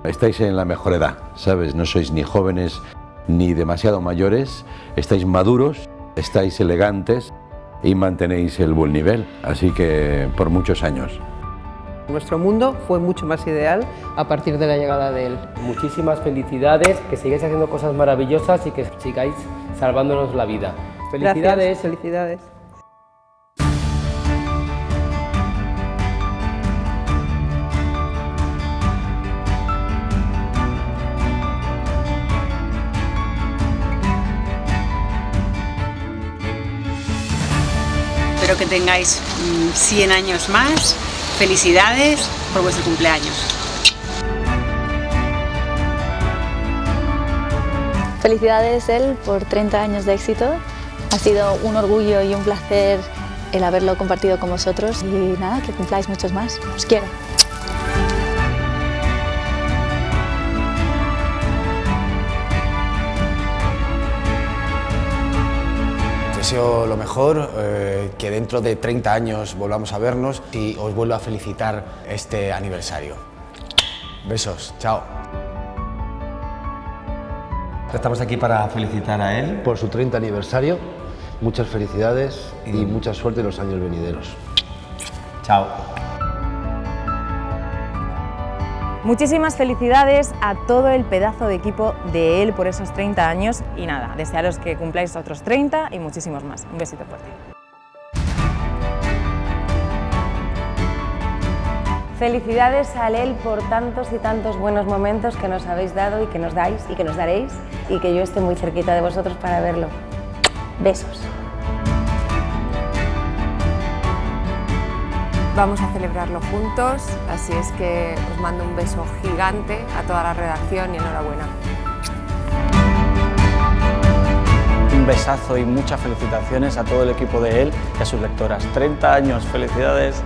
Estáis en la mejor edad, ¿sabes? No sois ni jóvenes ni demasiado mayores, estáis maduros, estáis elegantes y mantenéis el buen nivel, así que por muchos años. Nuestro mundo fue mucho más ideal a partir de la llegada de él. Muchísimas felicidades, que sigáis haciendo cosas maravillosas y que sigáis salvándonos la vida. ¡Felicidades! Gracias, felicidades. Espero que tengáis 100 años más. Felicidades por vuestro cumpleaños. Felicidades, él, por 30 años de éxito. Ha sido un orgullo y un placer el haberlo compartido con vosotros. Y nada, que cumpláis muchos más. Os quiero. Deseo lo mejor, que dentro de 30 años volvamos a vernos y os vuelvo a felicitar este aniversario. Besos, chao. Estamos aquí para felicitar a él por su 30 aniversario. Muchas felicidades y mucha suerte en los años venideros. Chao. Muchísimas felicidades a todo el pedazo de equipo de él por esos 30 años y nada, desearos que cumpláis otros 30 y muchísimos más. Un besito fuerte. Felicidades a él por tantos y tantos buenos momentos que nos habéis dado y que nos dais y que nos daréis y que yo esté muy cerquita de vosotros para verlo. Besos. Vamos a celebrarlo juntos, así es que os mando un beso gigante a toda la redacción y enhorabuena. Un besazo y muchas felicitaciones a todo el equipo de él y a sus lectoras. 30 años, felicidades.